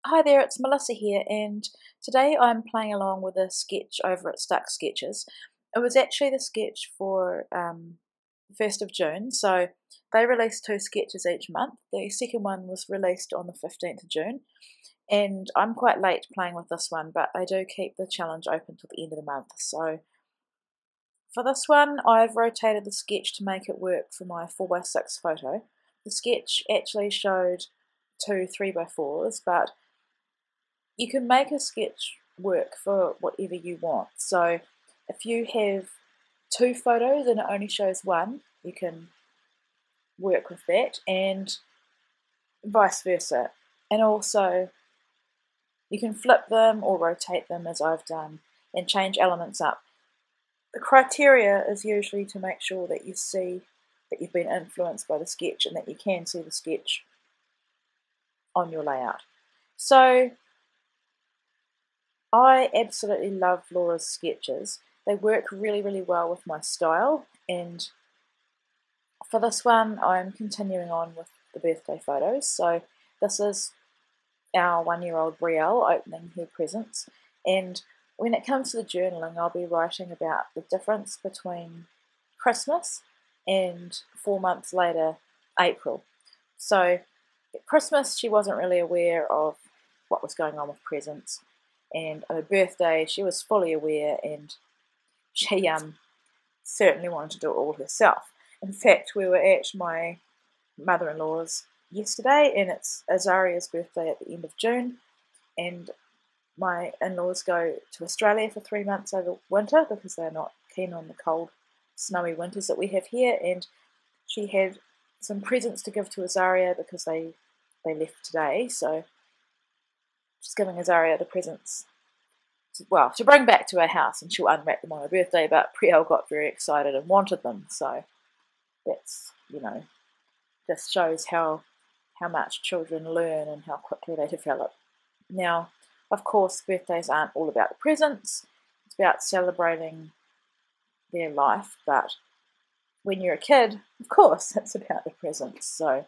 Hi there, it's Melissa here, and today I'm playing along with a sketch over at Stuck Sketches. It was actually the sketch for 1st of June, so they release 2 sketches each month. The second one was released on the 15th of June, and I'm quite late playing with this one, but they do keep the challenge open till the end of the month. So for this one, I've rotated the sketch to make it work for my 4x6 photo. The sketch actually showed 2 3x4s, but you can make a sketch work for whatever you want. So if you have 2 photos and it only shows one, you can work with that, and vice versa. And also you can flip them or rotate them as I've done and change elements up. The criteria is usually to make sure that you see that you've been influenced by the sketch and that you can see the sketch on your layout. So I absolutely love Laura's sketches. They work really, really well with my style, and for this one I'm continuing on with the birthday photos. So this is our 1-year-old Brielle opening her presents, and when it comes to the journaling, I'll be writing about the difference between Christmas and 4 months later, April. So at Christmas she wasn't really aware of what was going on with presents, and on her birthday she was fully aware, and she certainly wanted to do it all herself. In fact, we were at my mother-in-law's yesterday, and it's Azaria's birthday at the end of June, and my in-laws go to Australia for 3 months over winter because they're not keen on the cold, snowy winters that we have here, and she had some presents to give to Azaria because they left today, so she's giving Azaria the presents to bring back to her house, and she'll unwrap them on her birthday, but Priel got very excited and wanted them, so that's, just shows how much children learn and how quickly they develop. Now, of course, birthdays aren't all about the presents, it's about celebrating their life, but when you're a kid, of course, it's about the presents, so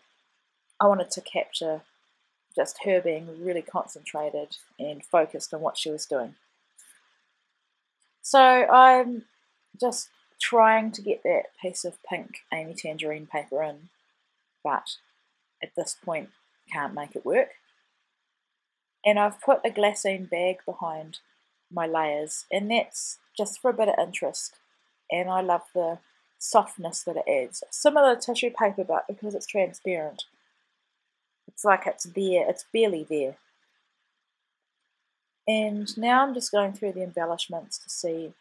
I wanted to capture just her being really concentrated and focused on what she was doing. So I'm just trying to get that piece of pink Amy Tangerine paper in, but at this point can't make it work. And I've put a glassine bag behind my layers, and that's just for a bit of interest, and I love the softness that it adds. Similar to tissue paper, but because it's transparent, it's like it's there, it's barely there. And now I'm just going through the embellishments to see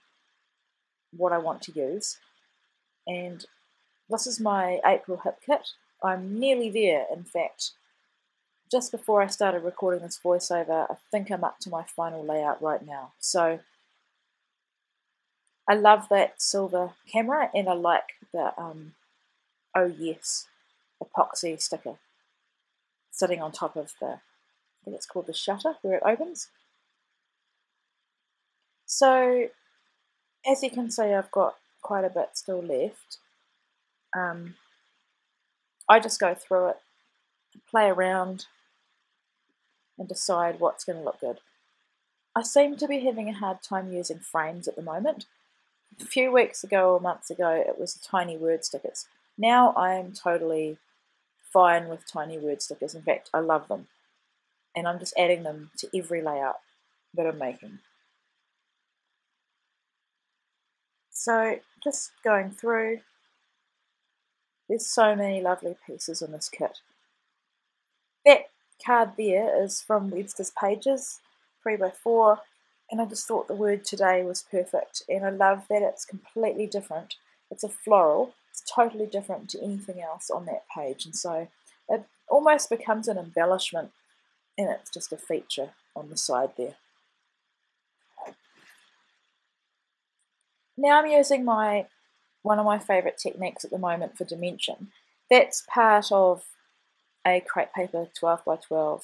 what I want to use. And this is my April hip kit. I'm nearly there, in fact. Just before I started recording this voiceover, I think I'm up to my final layout right now. So I love that silver camera, and I like the Oh Yes epoxy sticker sitting on top of I think it's called the shutter, where it opens. So as you can see, I've got quite a bit still left. I just go through it, play around, and decide what's going to look good. I seem to be having a hard time using frames at the moment. A few weeks ago or months ago it was the tiny word stickers. Now I am totally fine with tiny word stickers. In fact, I love them. And I'm just adding them to every layout that I'm making. So just going through, there's so many lovely pieces in this kit. That card there is from Webster's Pages, 3x4, and I just thought the word today was perfect, and I love that it's completely different. It's a floral, it's totally different to anything else on that page, and so it almost becomes an embellishment, and it's just a feature on the side there. Now I'm using one of my favourite techniques at the moment for dimension. That's part of a crepe paper 12x12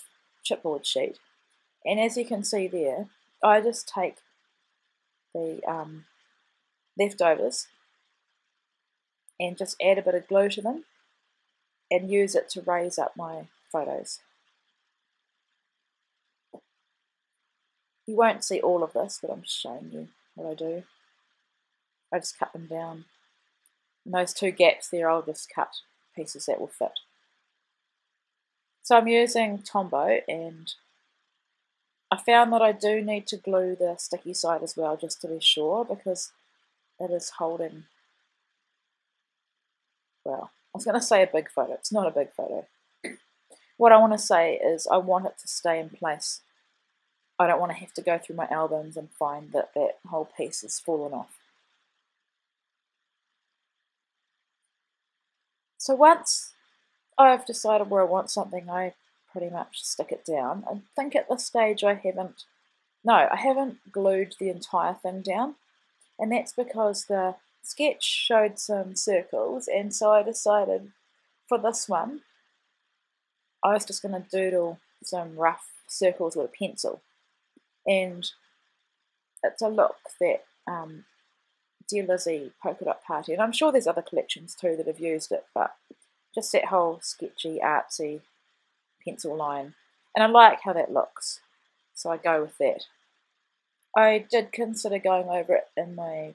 chipboard sheet, and as you can see there, I just take the leftovers and just add a bit of glue to them and use it to raise up my photos. You won't see all of this, but I'm just showing you what I do. I just cut them down. And those two gaps there, I'll just cut pieces that will fit. So I'm using Tombow, and I found that I do need to glue the sticky side as well, just to be sure, because it is holding, well, I was going to say a big photo. It's not a big photo. What I want to say is I want it to stay in place. I don't want to have to go through my albums and find that that whole piece has fallen off. So once I've decided where I want something, I pretty much stick it down. I think at this stage I haven't glued the entire thing down, and that's because the sketch showed some circles, and so I decided for this one I was just going to doodle some rough circles with a pencil, and it's a look that Dear Lizzie Polka Dot Party, and I'm sure there's other collections too that have used it, but just that whole sketchy, artsy pencil line, and I like how that looks, so I go with that. I did consider going over it in my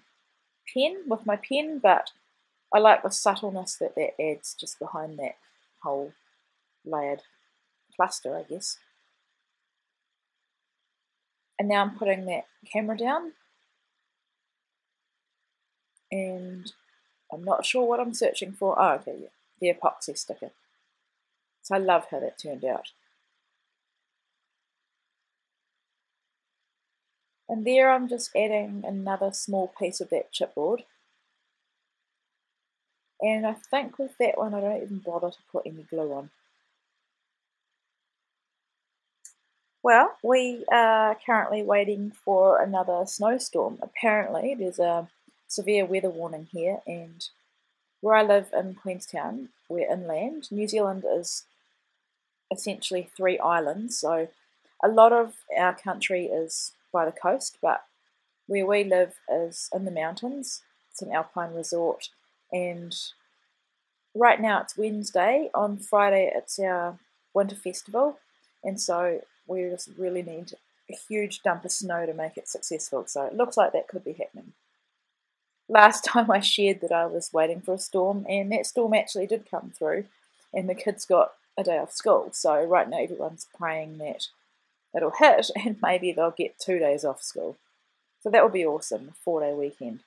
pen, with my pen, but I like the subtleness that that adds just behind that whole layered cluster, I guess. And now I'm putting that camera down, and I'm not sure what I'm searching for. Oh, okay, yeah, the epoxy sticker. So I love how that turned out. And there I'm just adding another small piece of that chipboard. And I think with that one I don't even bother to put any glue on. Well, we are currently waiting for another snowstorm. Apparently there's a severe weather warning here, and where I live in Queenstown, we're inland. New Zealand is essentially 3 islands, so a lot of our country is by the coast, but where we live is in the mountains. It's an alpine resort, and right now it's Wednesday. On Friday it's our winter festival, and so we just really need a huge dump of snow to make it successful, so it looks like that could be happening. Last time I shared that I was waiting for a storm, and that storm actually did come through, and the kids got a day off school, so right now everyone's praying that it'll hit and maybe they'll get 2 days off school. So that will be awesome, a 4-day weekend.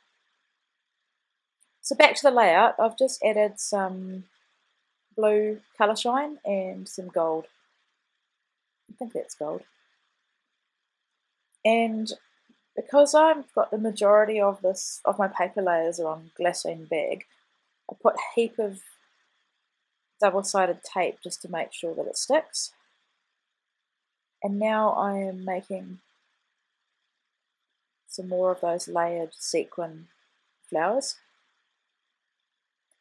So back to the layout, I've just added some blue colour shine and some gold. I think that's gold. And because I've got the majority of my paper layers are on glassine bag, I put a heap of double-sided tape just to make sure that it sticks. And now I am making some more of those layered sequin flowers.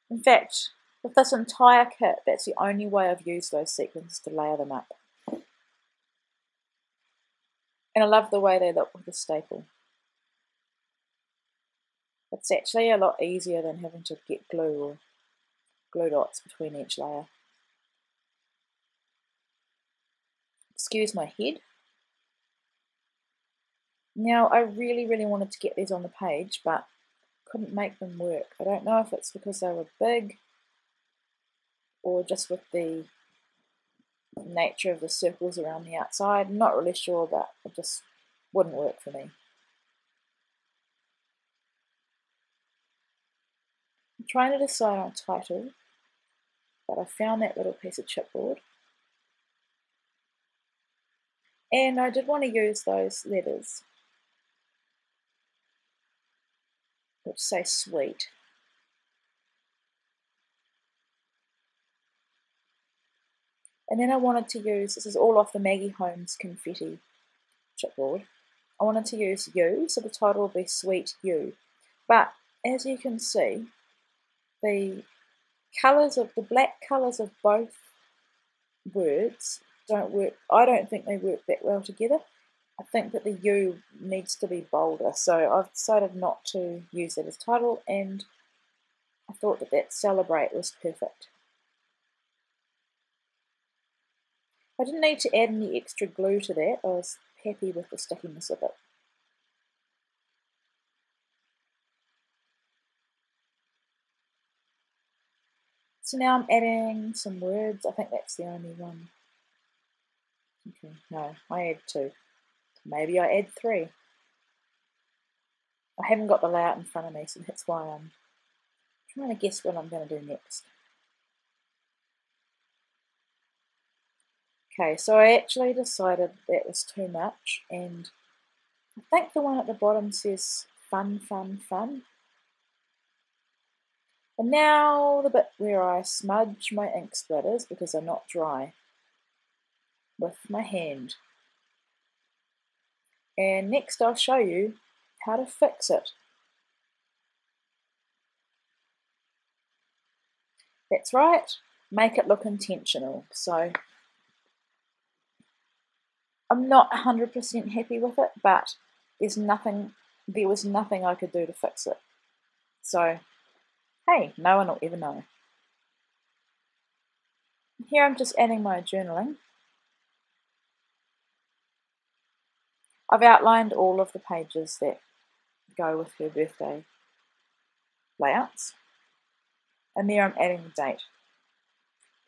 In fact, with this entire kit, that's the only way I've used those sequins, to layer them up. And I love the way they look with a staple. It's actually a lot easier than having to get glue or glue dots between each layer. Excuse my head. Now, I really wanted to get these on the page, but couldn't make them work. I don't know if it's because they were big or just with the nature of the circles around the outside. I'm not really sure, but it just wouldn't work for me. I'm trying to decide on a title, but I found that little piece of chipboard. And I did want to use those letters, which say sweet. And then I wanted to use, this is all off the Maggie Holmes confetti chipboard, I wanted to use you, so the title will be Sweet You. But as you can see, the black colours of both words don't work. I don't think they work that well together. I think that the U needs to be bolder, so I've decided not to use that as title, and I thought that Celebrate was perfect. I didn't need to add any extra glue to that. I was happy with the stickiness of it. So now I'm adding some words. I think that's the only one. Okay, no, I add 2. Maybe I add 3. I haven't got the layout in front of me, so that's why I'm trying to guess what I'm going to do next. Okay, so I actually decided that was too much, and I think the one at the bottom says fun, fun, fun. And now the bit where I smudge my ink splatters, because they're not dry, with my hand. And next I'll show you how to fix it. That's right, make it look intentional. So I'm not 100% happy with it, but there was nothing I could do to fix it. So, hey, no one will ever know. Here I'm just adding my journaling. I've outlined all of the pages that go with her birthday layouts. And there I'm adding the date.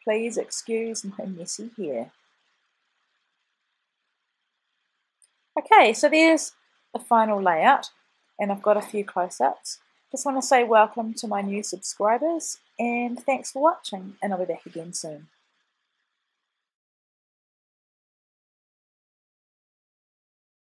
Please excuse my messy hair. Okay, so there's the final layout, and I've got a few close-ups. Just want to say welcome to my new subscribers, and thanks for watching, and I'll be back again soon.